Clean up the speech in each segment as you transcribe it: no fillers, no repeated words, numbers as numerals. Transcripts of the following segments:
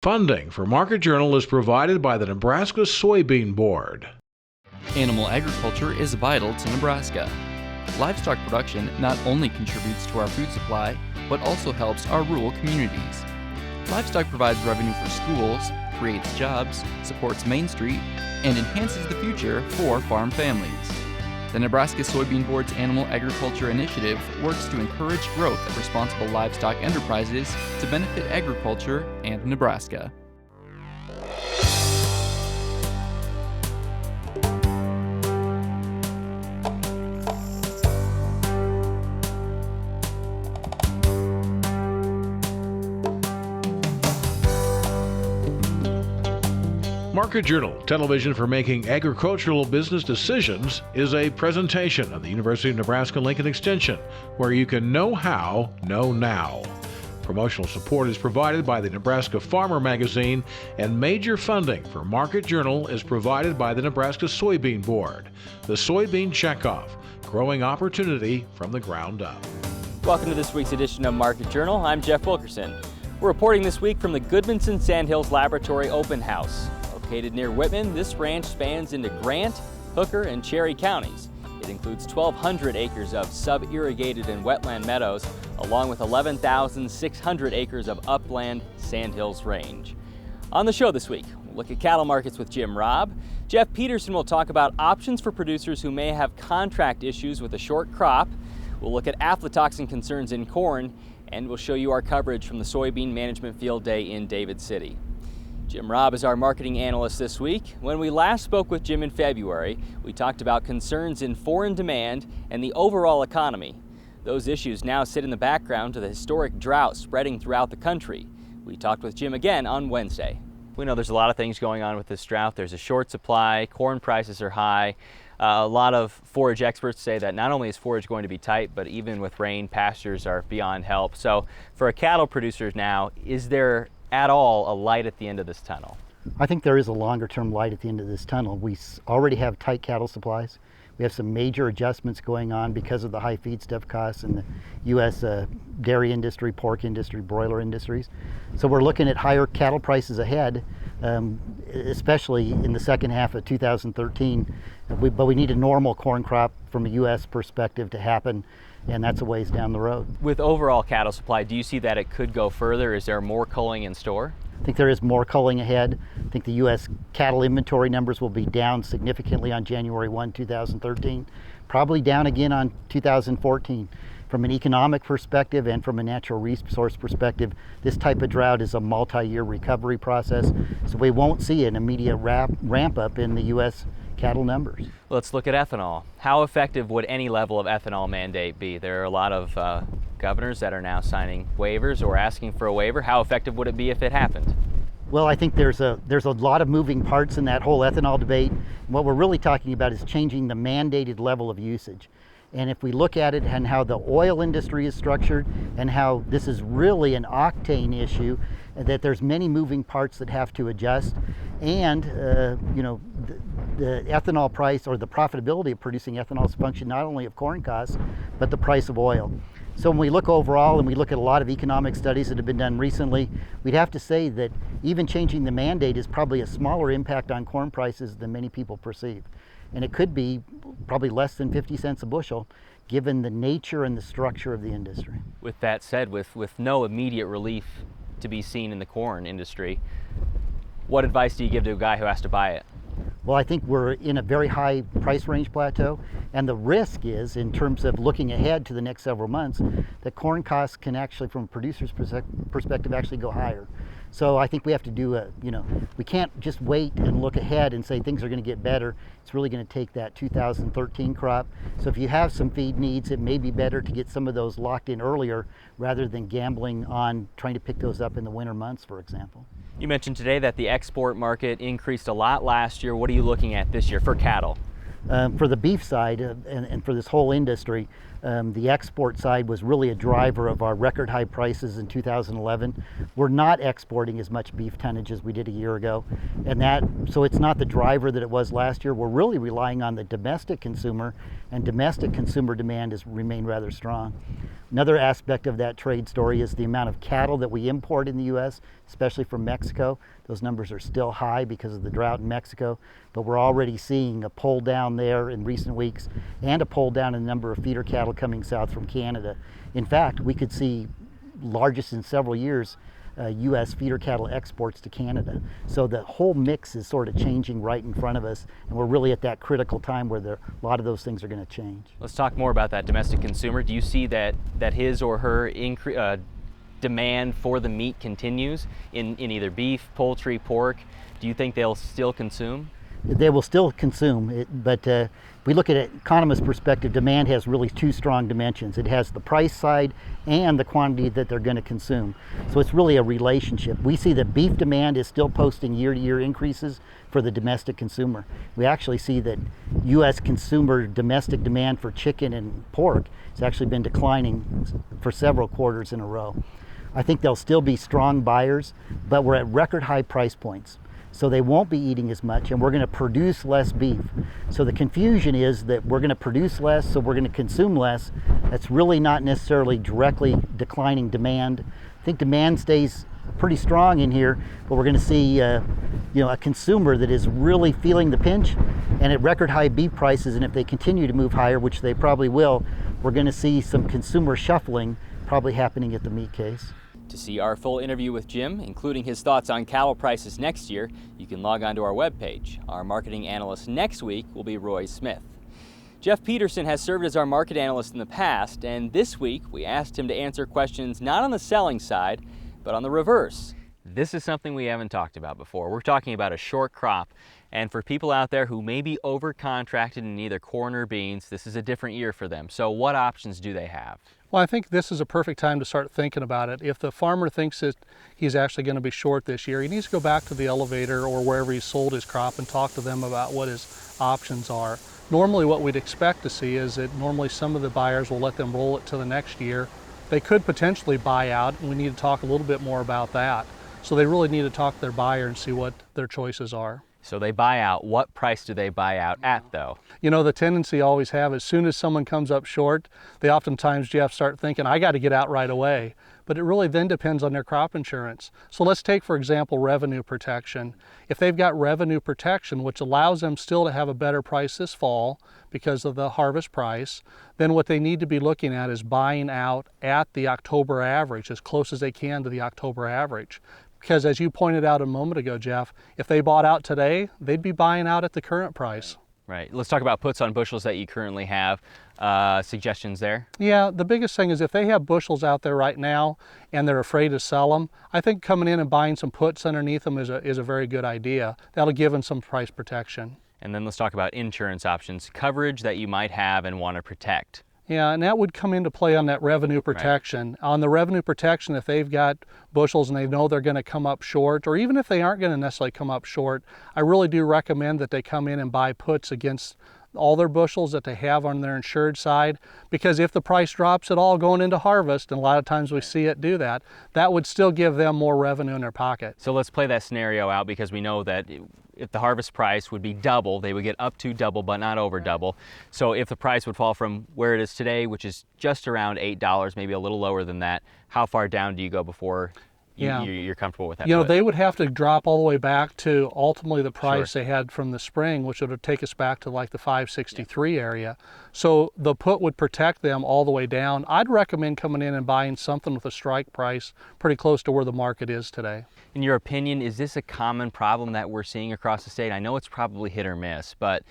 Funding for Market Journal is provided by the Nebraska Soybean Board. Animal agriculture is vital to Nebraska. Livestock production not only contributes to our food supply, but also helps our rural communities. Livestock provides revenue for schools, creates jobs, supports Main Street, and enhances the future for farm families. The Nebraska Soybean Board's Animal Agriculture Initiative works to encourage growth of responsible livestock enterprises to benefit agriculture and Nebraska. Market Journal, television for making agricultural business decisions, is a presentation of the University of Nebraska-Lincoln Extension, where you can know how, know now. Promotional support is provided by the Nebraska Farmer magazine, and major funding for Market Journal is provided by the Nebraska Soybean Board. The Soybean Checkoff, growing opportunity from the ground up. Welcome to this week's edition of Market Journal. I'm Jeff Wilkerson. We're reporting this week from the Gudmundsen Sandhills Laboratory Open House. Located near Whitman, this ranch spans into Grant, Hooker, and Cherry counties. It includes 1,200 acres of sub-irrigated and wetland meadows, along with 11,600 acres of upland Sandhills range. On the show this week, we'll look at cattle markets with Jim Robb. Jeff Peterson will talk about options for producers who may have contract issues with a short crop. We'll look at aflatoxin concerns in corn, and we'll show you our coverage from the Soybean Management Field Day in David City. Jim Robb is our marketing analyst this week. When we last spoke with Jim in February, we talked about concerns in foreign demand and the overall economy. Those issues now sit in the background to the historic drought spreading throughout the country. We talked with Jim again on Wednesday. We know there's a lot of things going on with this drought. There's a short supply, corn prices are high. A lot of forage experts say that not only is forage going to be tight, but even with rain, pastures are beyond help. So for a cattle producer now, is there at all a light at the end of this tunnel? I think there is a longer term light at the end of this tunnel. We already have tight cattle supplies. We have some major adjustments going on because of the high feedstuff costs in the U.S. Dairy industry, pork industry, broiler industries. So we're looking at higher cattle prices ahead, especially in the second half of 2013. But we need a normal corn crop from a U.S. perspective to happen, and that's a ways down the road. With overall cattle supply, do you see that it could go further? Is there more culling in store? I think there is more culling ahead. I think the U.S. cattle inventory numbers will be down significantly on January 1, 2013, probably down again on 2014. From an economic perspective and from a natural resource perspective, this type of drought is a multi-year recovery process, so we won't see an immediate ramp up in the U.S. cattle numbers. Let's look at ethanol. How effective would any level of ethanol mandate be? There are a lot of governors that are now signing waivers or asking for a waiver. How effective would it be if it happened? Well, I think there's a lot of moving parts in that whole ethanol debate. What we're really talking about is changing the mandated level of usage. And if we look at it and how the oil industry is structured and how this is really an octane issue, that there's many moving parts that have to adjust, and the ethanol price or the profitability of producing ethanol is a function not only of corn costs, but the price of oil. So when we look overall and we look at a lot of economic studies that have been done recently, we'd have to say that even changing the mandate is probably a smaller impact on corn prices than many people perceive. And it could be probably less than 50 cents a bushel, given the nature and the structure of the industry. With that said, with no immediate relief to be seen in the corn industry, what advice do you give to a guy who has to buy it? Well, I think we're in a very high price range plateau, and the risk is, in terms of looking ahead to the next several months, that corn costs can actually, from a producer's perspective, actually go higher. So I think we have to do we can't just wait and look ahead and say things are going to get better. It's really going to take that 2013 crop. So if you have some feed needs, it may be better to get some of those locked in earlier rather than gambling on trying to pick those up in the winter months, for example. You mentioned today that the export market increased a lot last year. What are you looking at this year for cattle? For the beef side and for this whole industry, The export side was really a driver of our record high prices in 2011. We're not exporting as much beef tonnage as we did a year ago, so it's not the driver that it was last year. We're really relying on the domestic consumer, and domestic consumer demand has remained rather strong. Another aspect of that trade story is the amount of cattle that we import in the U.S., especially from Mexico. Those numbers are still high because of the drought in Mexico, but we're already seeing a pull down there in recent weeks and a pull down in the number of feeder cattle coming south from Canada. In fact, we could see largest in several years U.S. feeder cattle exports to Canada. So the whole mix is sort of changing right in front of us, and we're really at that critical time where a lot of those things are going to change. Let's talk more about that domestic consumer. Do you see that his or her demand for the meat continues in either beef, poultry, pork? Do you think they'll still consume? They will still consume it, but if we look at it, economist perspective, demand has really two strong dimensions. It has the price side and the quantity that they're going to consume. So it's really a relationship. We see that beef demand is still posting year-to-year increases for the domestic consumer. We actually see that U.S. consumer domestic demand for chicken and pork has actually been declining for several quarters in a row. I think they'll still be strong buyers, but we're at record high price points. So they won't be eating as much, and we're going to produce less beef. So the confusion is that we're going to produce less, so we're going to consume less. That's really not necessarily directly declining demand. I think demand stays pretty strong in here, but we're going to see a consumer that is really feeling the pinch, and at record high beef prices, and if they continue to move higher, which they probably will, we're going to see some consumer shuffling probably happening at the meat case. To see our full interview with Jim, including his thoughts on cattle prices next year, you can log on to our webpage. Our marketing analyst next week will be Roy Smith. Jeff Peterson has served as our market analyst in the past, and this week we asked him to answer questions not on the selling side, but on the reverse. This is something we haven't talked about before. We're talking about a short crop, and for people out there who may be over-contracted in either corn or beans, this is a different year for them. So what options do they have? Well, I think this is a perfect time to start thinking about it. If the farmer thinks that he's actually going to be short this year, he needs to go back to the elevator or wherever he sold his crop and talk to them about what his options are. Normally what we'd expect to see is that normally some of the buyers will let them roll it to the next year. They could potentially buy out, and we need to talk a little bit more about that. So they really need to talk to their buyer and see what their choices are. So they buy out. What price do they buy out at, though? You know, the tendency I always have, as soon as someone comes up short, they oftentimes, Jeff, start thinking, I got to get out right away. But it really then depends on their crop insurance. So let's take, for example, revenue protection. If they've got revenue protection, which allows them still to have a better price this fall because of the harvest price, then what they need to be looking at is buying out at the October average, as close as they can to the October average. Because as you pointed out a moment ago, Jeff, if they bought out today, they'd be buying out at the current price. Right. Let's talk about puts on bushels that you currently have. Suggestions there? Yeah, the biggest thing is if they have bushels out there right now and they're afraid to sell them, I think coming in and buying some puts underneath them is a very good idea. That'll give them some price protection. And then let's talk about insurance options, coverage that you might have and want to protect. Yeah, and that would come into play on that revenue protection. Right. On the revenue protection, if they've got bushels and they know they're going to come up short, or even if they aren't going to necessarily come up short, I really do recommend that they come in and buy puts against all their bushels that they have on their insured side, because if the price drops at all going into harvest, and a lot of times we see it do that, that would still give them more revenue in their pocket. So let's play that scenario out, because we know that if the harvest price would be double, they would get up to double, but not over double. So if the price would fall from where it is today, which is just around $8, maybe a little lower than that, how far down do you go before you're comfortable with that? You know, they would have to drop all the way back to ultimately the price they had from the spring, which would take us back to like the 563 area. So the put would protect them all the way down. I'd recommend coming in and buying something with a strike price pretty close to where the market is today. In your opinion, is this a common problem that we're seeing across the state? I know it's probably hit or miss, but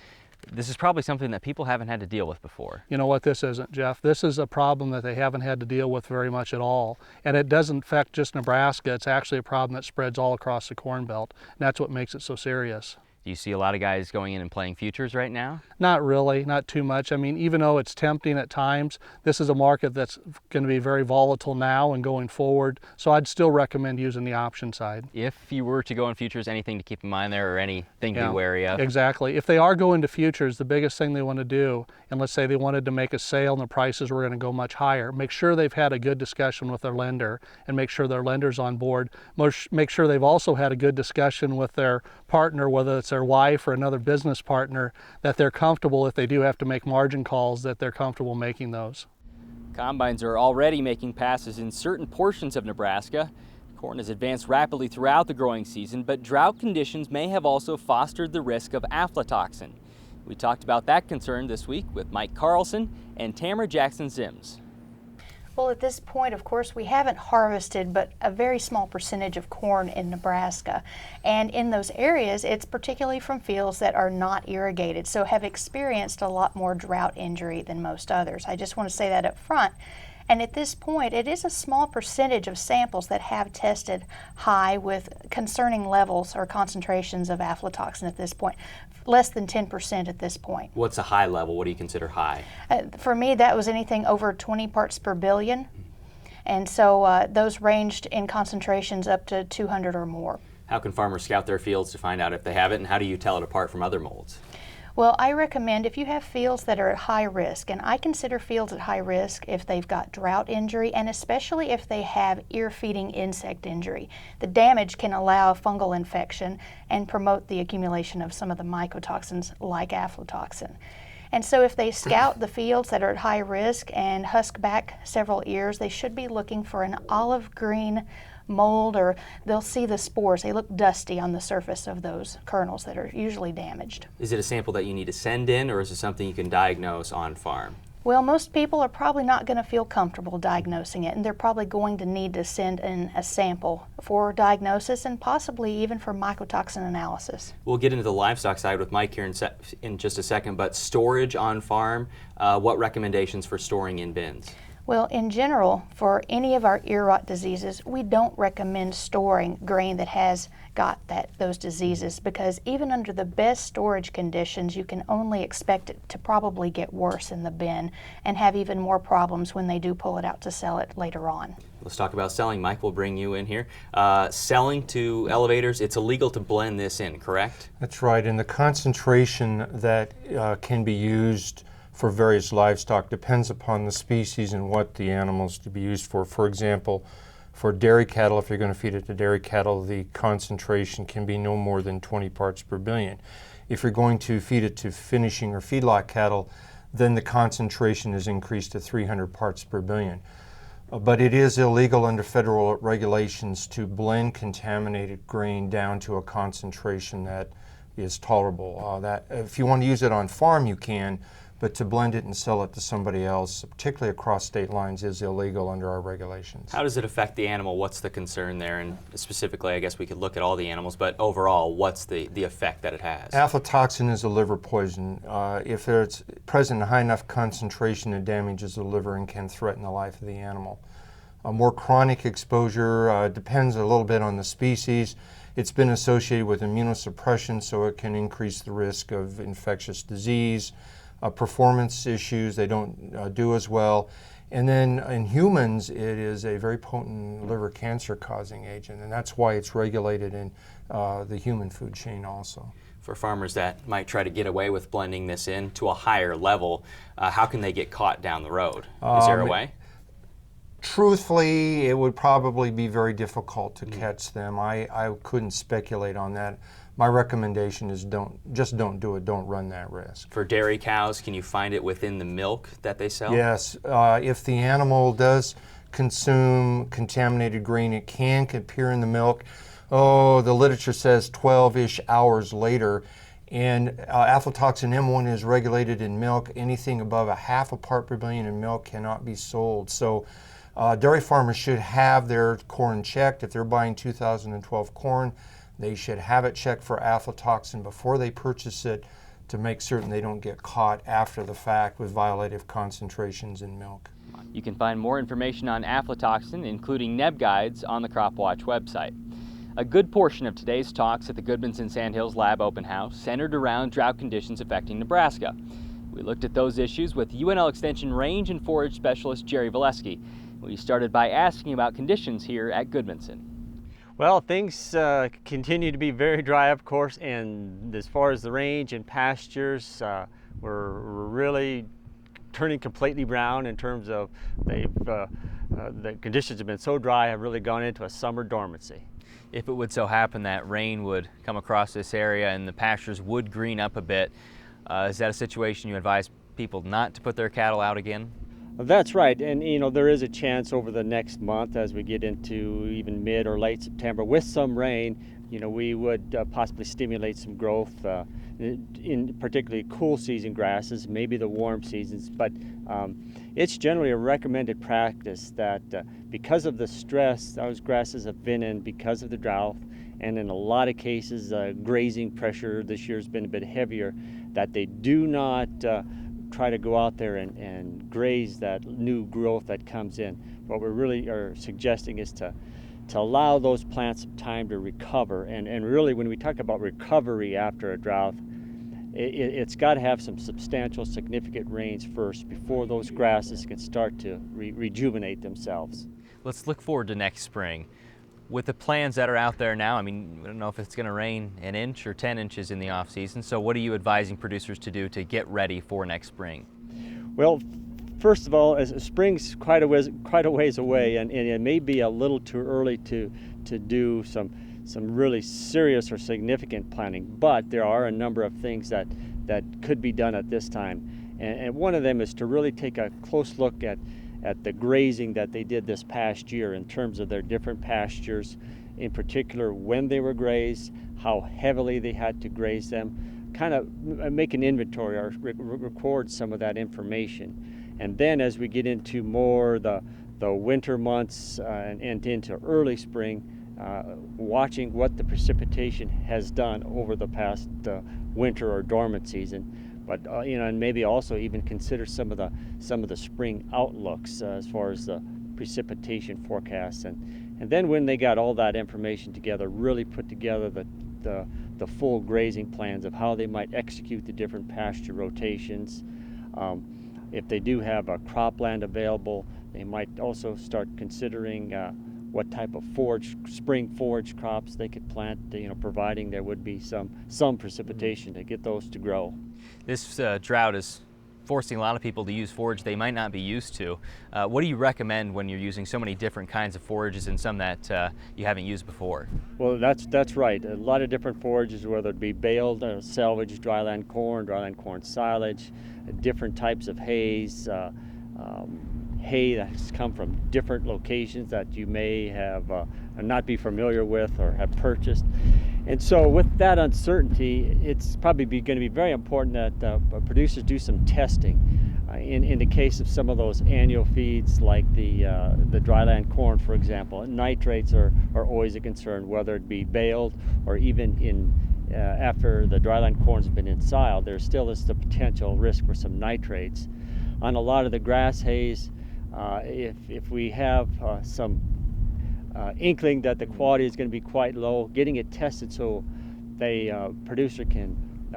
this is probably something that people haven't had to deal with before. You know what this isn't, Jeff? This is a problem that they haven't had to deal with very much at all. And it doesn't affect just Nebraska. It's actually a problem that spreads all across the Corn Belt. And that's what makes it so serious. Do you see a lot of guys going in and playing futures right now? Not really, not too much. I mean, even though it's tempting at times, this is a market that's going to be very volatile now and going forward. So I'd still recommend using the option side. If you were to go in futures, anything to keep in mind there or anything to be wary of? Exactly. If they are going to futures, the biggest thing they want to do, and let's say they wanted to make a sale and the prices were going to go much higher, make sure they've had a good discussion with their lender and make sure their lender's on board. Make sure they've also had a good discussion with their partner, whether it's their wife or another business partner, that they're comfortable if they do have to make margin calls, that they're comfortable making those. Combines are already making passes in certain portions of Nebraska. Corn has advanced rapidly throughout the growing season, but drought conditions may have also fostered the risk of aflatoxin. We talked about that concern this week with Mike Carlson and Tamra Jackson-Ziems. Well, at this point, of course, we haven't harvested but a very small percentage of corn in Nebraska. And in those areas, it's particularly from fields that are not irrigated, so have experienced a lot more drought injury than most others. I just want to say that up front. And at this point, it is a small percentage of samples that have tested high with concerning levels or concentrations of aflatoxin at this point. Less than 10% at this point. What's a high level? What do you consider high? For me, that was anything over 20 parts per billion. And so those ranged in concentrations up to 200 or more. How can farmers scout their fields to find out if they have it, and how do you tell it apart from other molds? Well, I recommend if you have fields that are at high risk, and I consider fields at high risk if they've got drought injury and especially if they have ear-feeding insect injury. The damage can allow fungal infection and promote the accumulation of some of the mycotoxins like aflatoxin. And so if they scout the fields that are at high risk and husk back several ears, they should be looking for an olive green mold, or they'll see the spores. They look dusty on the surface of those kernels that are usually damaged. Is it a sample that you need to send in, or is it something you can diagnose on farm? Well, most people are probably not going to feel comfortable diagnosing it, and they're probably going to need to send in a sample for diagnosis and possibly even for mycotoxin analysis. We'll get into the livestock side with Mike here in just a second, but storage on farm, what recommendations for storing in bins? Well, in general, for any of our ear rot diseases, we don't recommend storing grain that has got those diseases, because even under the best storage conditions, you can only expect it to probably get worse in the bin and have even more problems when they do pull it out to sell it later on. Let's talk about selling. Mike, we'll bring you in here. Selling to elevators, it's illegal to blend this in, correct? That's right, and the concentration that can be used for various livestock depends upon the species and what the animals to be used for. For example, for dairy cattle, if you're going to feed it to dairy cattle, the concentration can be no more than 20 parts per billion. If you're going to feed it to finishing or feedlot cattle, then the concentration is increased to 300 parts per billion. But it is illegal under federal regulations to blend contaminated grain down to a concentration that is tolerable. If you want to use it on farm, you can, but to blend it and sell it to somebody else, particularly across state lines, is illegal under our regulations. How does it affect the animal? What's the concern there? And specifically, I guess we could look at all the animals, but overall, what's the effect that it has? Aflatoxin is a liver poison. If it's present in high enough concentration, it damages the liver and can threaten the life of the animal. A more chronic exposure depends a little bit on the species. It's been associated with immunosuppression, so it can increase the risk of infectious disease. Performance issues, they don't do as well. And then in humans, it is a very potent liver cancer causing agent, and that's why it's regulated in the human food chain also. For farmers that might try to get away with blending this in to a higher level, how can they get caught down the road? Is there a way? Truthfully, it would probably be very difficult to catch them. I couldn't speculate on that. My recommendation is don't do it. Don't run that risk. For dairy cows, can you find it within the milk that they sell? Yes. If the animal does consume contaminated grain, it can appear in the milk. Oh, the literature says 12-ish hours later. And aflatoxin M1 is regulated in milk. Anything above a half a part per billion in milk cannot be sold. So dairy farmers should have their corn checked. If they're buying 2012 corn, they should have it checked for aflatoxin before they purchase it to make certain they don't get caught after the fact with violative concentrations in milk. You can find more information on aflatoxin, including neb guides, on the Crop Watch website. A good portion of today's talks at the Gudmundsen Sandhills Lab Open House centered around drought conditions affecting Nebraska. We looked at those issues with UNL Extension range and forage specialist Jerry Volesky. We started by asking about conditions here at Gudmundsen. Well, things continue to be very dry, of course, and as far as the range and pastures, we're really turning completely brown in terms of the conditions have been so dry, have really gone into a summer dormancy. If it would so happen that rain would come across this area and the pastures would green up a bit, is that a situation you advise people not to put their cattle out again? That's right, and there is a chance over the next month as we get into even mid or late September with some rain, we would possibly stimulate some growth in particularly cool season grasses, maybe the warm seasons, but it's generally a recommended practice that because of the stress those grasses have been in because of the drought, and in a lot of cases grazing pressure this year has been a bit heavier, that they do not try to go out there and graze that new growth that comes in. What we really are suggesting is to allow those plants some time to recover, and really when we talk about recovery after a drought, it's got to have some substantial, significant rains first before those grasses can start to rejuvenate themselves. Let's look forward to next spring. With the plans that are out there now, we don't know if it's going to rain an inch or 10 inches in the off season, so what are you advising producers to do to get ready for next spring? Well, first of all, as spring's quite a ways away, and it may be a little too early to do some really serious or significant planning, but there are a number of things that could be done at this time, and one of them is to really take a close look at the grazing that they did this past year in terms of their different pastures, in particular when they were grazed, how heavily they had to graze them, kind of make an inventory or record some of that information. And then as we get into more the winter months and into early spring, watching what the precipitation has done over the past winter or dormant season. But and maybe also even consider some of the spring outlooks as far as the precipitation forecasts, and then when they got all that information together, really put together the full grazing plans of how they might execute the different pasture rotations. If they do have a cropland available, they might also start considering what type of spring forage crops they could plant, providing there would be some precipitation to get those to grow. This drought is forcing a lot of people to use forage they might not be used to. What do you recommend when you're using so many different kinds of forages and some that you haven't used before? Well, that's right. A lot of different forages, whether it be baled, salvage, dryland corn silage, different types of hays, hay that's come from different locations that you may have not be familiar with or have purchased. And so with that uncertainty, it's probably going to be very important that producers do some testing. In the case of some of those annual feeds like the dryland corn, for example, nitrates are always a concern, whether it be baled or even after the dryland corn's been ensiled, there still is the potential risk for some nitrates. On a lot of the grass hays, if we have some inkling that the quality is going to be quite low, getting it tested so the producer can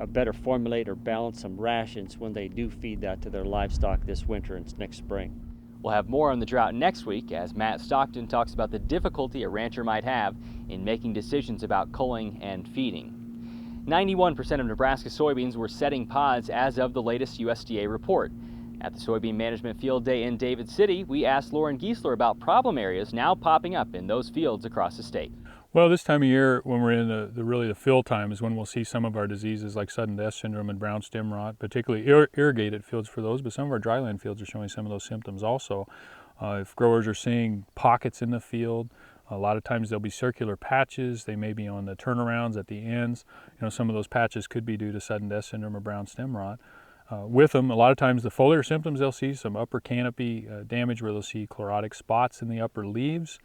better formulate or balance some rations when they do feed that to their livestock this winter and next spring. We'll have more on the drought next week as Matt Stockton talks about the difficulty a rancher might have in making decisions about culling and feeding. 91% of Nebraska soybeans were setting pods as of the latest USDA report. At the Soybean Management Field Day in David City, we asked Lauren Giesler about problem areas now popping up in those fields across the state. Well, this time of year, when we're in the fill time, is when we'll see some of our diseases like sudden death syndrome and brown stem rot, particularly irrigated fields for those, but some of our dryland fields are showing some of those symptoms also. If growers are seeing pockets in the field, a lot of times there'll be circular patches. They may be on the turnarounds at the ends. Some of those patches could be due to sudden death syndrome or brown stem rot. With them, a lot of times the foliar symptoms, they'll see some upper canopy damage where they'll see chlorotic spots in the upper leaves.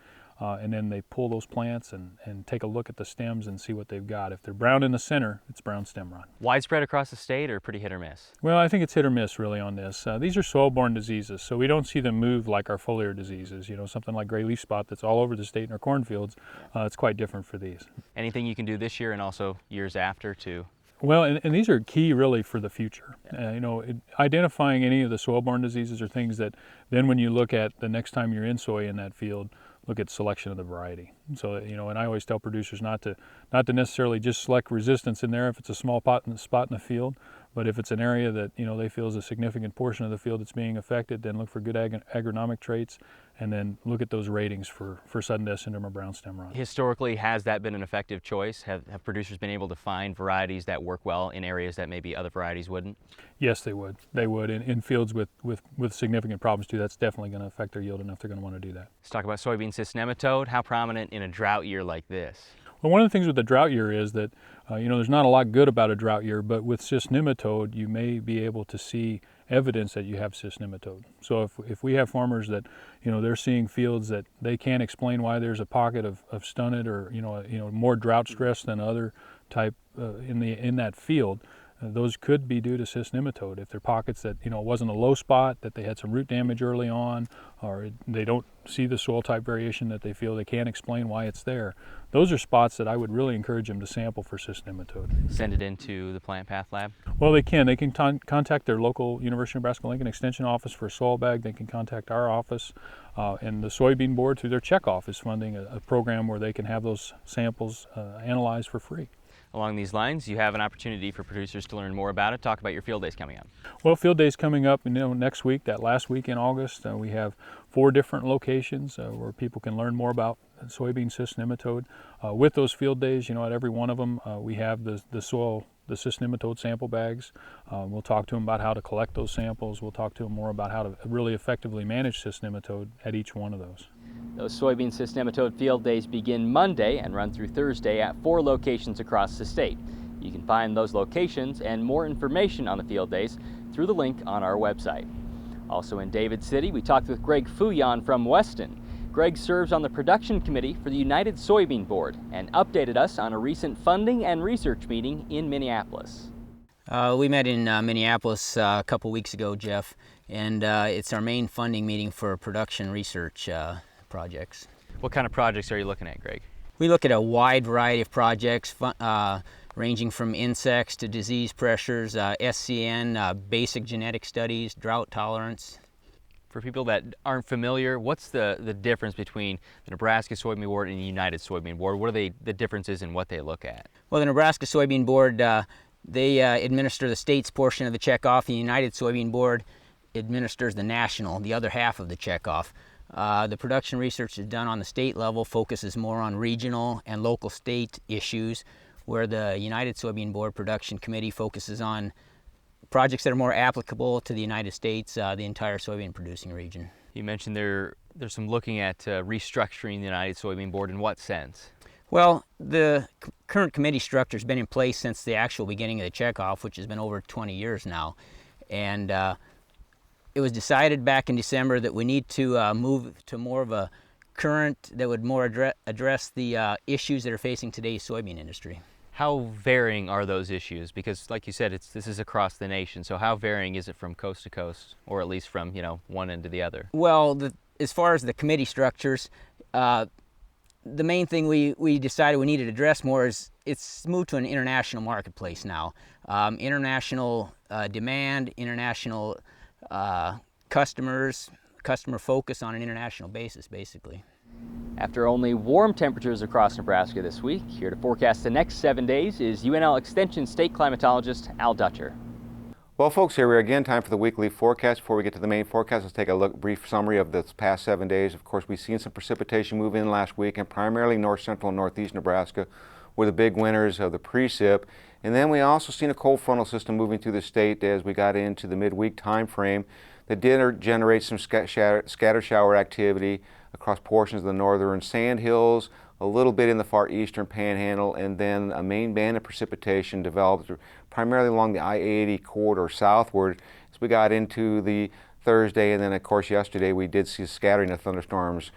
and then they pull those plants and take a look at the stems and see what they've got. If they're brown in the center, it's brown stem rot. Widespread across the state or pretty hit or miss? Well, I think it's hit or miss really on this. These are soil-borne diseases, so we don't see them move like our foliar diseases. You know, something like gray leaf spot that's all over the state in our cornfields, it's quite different for these. Anything you can do this year and also years after to? Well, and these are key really for the future. You know, identifying any of the soil-borne diseases are things that then when you look at the next time you're in soy in that field, look at selection of the variety. So, you know, and I always tell producers not to necessarily just select resistance in there if it's a small spot in the field, but if it's an area that, you know, they feel is a significant portion of the field that's being affected, then look for good agronomic traits, and then look at those ratings for sudden death syndrome or brown stem rot. Historically, has that been an effective choice? Have producers been able to find varieties that work well in areas that maybe other varieties wouldn't? Yes, they would. They would. In fields with significant problems too, that's definitely going to affect their yield enough they're going to want to do that. Let's talk about soybean cyst nematode. How prominent in a drought year like this? Well, one of the things with the drought year is that, you know, there's not a lot good about a drought year, but with cyst nematode, you may be able to see evidence that you have cyst nematode. So if we have farmers that, you know, they're seeing fields that they can't explain why there's a pocket of stunted or, you know, more drought stress than other type in that field, those could be due to cyst nematode. If they're pockets that, you know, it wasn't a low spot, that they had some root damage early on, or they don't see the soil type variation that they feel they can't explain why it's there, those are spots that I would really encourage them to sample for cyst nematode. Send it into the plant path lab? Well, they can. They can contact their local University of Nebraska Lincoln Extension office for a soil bag. They can contact our office, and the Soybean Board through their checkoff is funding a program where they can have those samples analyzed for free. Along these lines, you have an opportunity for producers to learn more about it. Talk about your field days coming up. Well, field days coming up, you know, next week, that last week in August, we have 4 different locations where people can learn more about soybean cyst nematode. With those field days, you know, at every one of them, we have the cyst nematode sample bags. We'll talk to them about how to collect those samples. We'll talk to them more about how to really effectively manage cyst nematode at each one of those. Those soybean cyst nematode field days begin Monday and run through Thursday at 4 locations across the state. You can find those locations and more information on the field days through the link on our website. Also in David City, we talked with Greg Fouillon from Weston. Greg serves on the production committee for the United Soybean Board and updated us on a recent funding and research meeting in Minneapolis. We met in Minneapolis a couple weeks ago, Jeff, and it's our main funding meeting for production research projects. What kind of projects are you looking at, Greg? We look at a wide variety of projects ranging from insects to disease pressures, SCN, basic genetic studies, drought tolerance. For people that aren't familiar, what's the difference between the Nebraska Soybean Board and the United Soybean Board? What are the differences in what they look at? Well, the Nebraska Soybean Board, they administer the state's portion of the checkoff. The United Soybean Board administers the national, the other half of the checkoff. The production research is done on the state level, focuses more on regional and local state issues, where the United Soybean Board Production Committee focuses on projects that are more applicable to the United States, the entire soybean producing region. You mentioned there's some looking at restructuring the United Soybean Board. In what sense? Well, the current committee structure has been in place since the actual beginning of the checkoff, which has been over 20 years now. And it was decided back in December that we need to move to more of a current that would more address the issues that are facing today's soybean industry. How varying are those issues? Because like you said, this is across the nation. So how varying is it from coast to coast, or at least from, you know, one end to the other? Well, as far as the committee structures, the main thing we decided we needed to address more is it's moved to an international marketplace now. International demand, international customers, customer focus on an international basis, basically. After only warm temperatures across Nebraska this week, here to forecast the next 7 days is UNL Extension State Climatologist Al Dutcher. Well, folks, here we are again. Time for the weekly forecast. Before we get to the main forecast, let's take a brief summary of the past 7 days. Of course, we've seen some precipitation move in last week, and primarily north central and northeast Nebraska were the big winners of the precip. And then we also seen a cold frontal system moving through the state as we got into the midweek time frame that did generate some scatter shower activity across portions of the northern Sandhills, a little bit in the far eastern panhandle, and then a main band of precipitation developed primarily along the I-80 corridor southward as we got into the Thursday. And then of course yesterday we did see a scattering of thunderstorms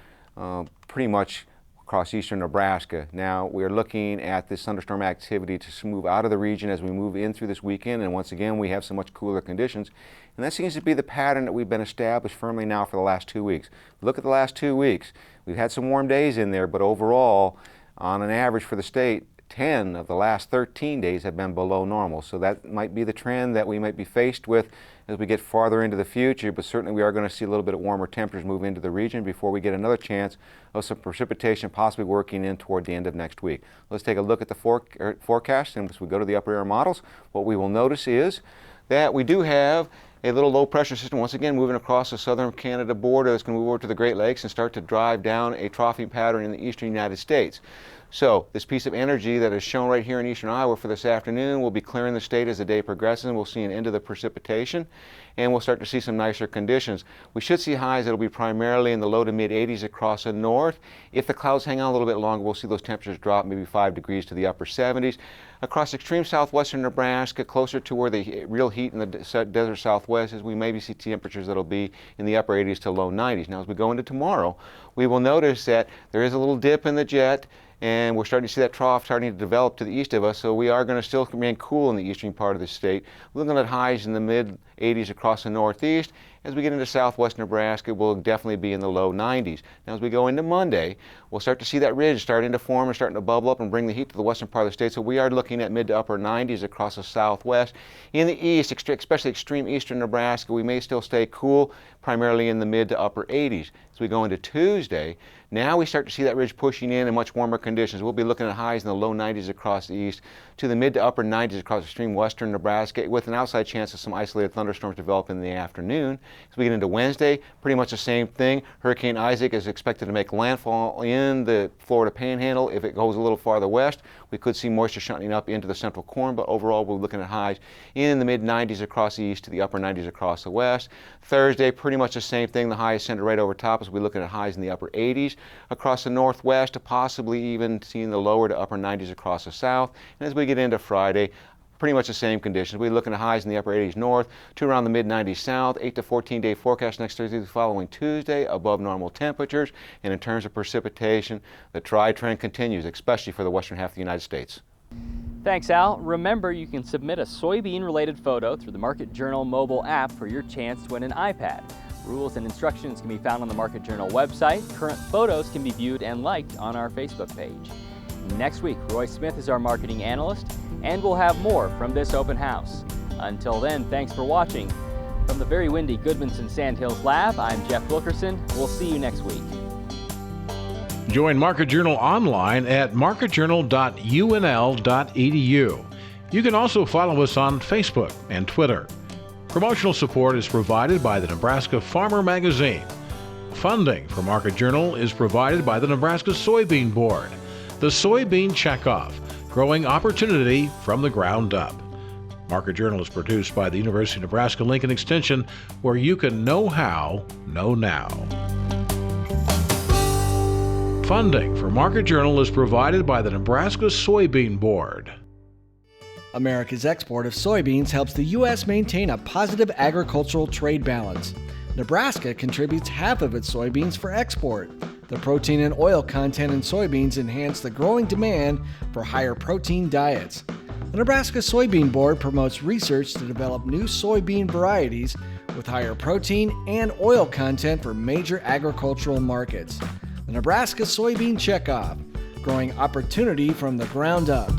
pretty much across eastern Nebraska. Now we're looking at this thunderstorm activity to move out of the region as we move in through this weekend, and once again we have some much cooler conditions, and that seems to be the pattern that we've been established firmly now for the last 2 weeks. Look at the last 2 weeks. We've had some warm days in there, but overall, on an average for the state, 10 of the last 13 days have been below normal. So that might be the trend that we might be faced with as we get farther into the future, but certainly we are going to see a little bit of warmer temperatures move into the region before we get another chance of some precipitation possibly working in toward the end of next week. Let's take a look at the forecast, and as we go to the upper air models, what we will notice is that we do have a little low pressure system once again moving across the southern Canada border that's going to move over to the Great Lakes and start to drive down a troughing pattern in the eastern United States. So this piece of energy that is shown right here in eastern Iowa for this afternoon will be clearing the state as the day progresses, and we'll see an end of the precipitation, and we'll start to see some nicer conditions. We should see highs that will be primarily in the low to mid 80s across the north. If the clouds hang on a little bit longer, we'll see those temperatures drop maybe 5 degrees to the upper 70s. Across extreme southwestern Nebraska, closer to where the real heat in the desert southwest is, we maybe see temperatures that'll be in the upper 80s to low 90s. Now as we go into tomorrow, we will notice that there is a little dip in the jet, and we're starting to see that trough starting to develop to the east of us, so we are going to still remain cool in the eastern part of the state. We're looking at highs in the mid 80s across the northeast. As we get into southwest Nebraska, we'll definitely be in the low 90s. Now as we go into Monday, we'll start to see that ridge starting to form and starting to bubble up and bring the heat to the western part of the state, so we are looking at mid to upper 90s across the southwest. In the east, especially extreme eastern Nebraska, we may still stay cool, primarily in the mid to upper 80s. As we go into Tuesday, now we start to see that ridge pushing in much warmer conditions. We'll be looking at highs in the low 90s across the east to the mid to upper 90s across extreme western Nebraska, with an outside chance of some isolated thunderstorms developing in the afternoon. As we get into Wednesday, pretty much the same thing. Hurricane Isaac is expected to make landfall in the Florida Panhandle. If it goes a little farther west, we could see moisture shunting up into the central corn, but overall we're looking at highs in the mid 90s across the east to the upper 90s across the west. Thursday, pretty much the same thing. The highs centered right over top as we look at highs in the upper 80s across the northwest, possibly even seeing the lower to upper 90s across the south. And as we get into Friday, pretty much the same conditions. We're looking at highs in the upper 80s north to around the mid 90s south. 8 to 14 day forecast next Thursday, the following Tuesday, above normal temperatures. And in terms of precipitation, the tri-trend continues, especially for the western half of the United States. Thanks, Al. Remember, you can submit a soybean-related photo through the Market Journal mobile app for your chance to win an iPad. Rules and instructions can be found on the Market Journal website. Current photos can be viewed and liked on our Facebook page. Next week, Roy Smith is our marketing analyst, and we'll have more from this open house. Until then, thanks for watching. From the very windy Gudmundsen Sandhills Lab, I'm Jeff Wilkerson. We'll see you next week. Join Market Journal online at marketjournal.unl.edu. You can also follow us on Facebook and Twitter. Promotional support is provided by the Nebraska Farmer Magazine. Funding for Market Journal is provided by the Nebraska Soybean Board. The Soybean Checkoff, growing opportunity from the ground up. Market Journal is produced by the University of Nebraska-Lincoln Extension, where you can know how, know now. Funding for Market Journal is provided by the Nebraska Soybean Board. America's export of soybeans helps the U.S. maintain a positive agricultural trade balance. Nebraska contributes half of its soybeans for export. The protein and oil content in soybeans enhance the growing demand for higher protein diets. The Nebraska Soybean Board promotes research to develop new soybean varieties with higher protein and oil content for major agricultural markets. The Nebraska Soybean Checkoff, growing opportunity from the ground up.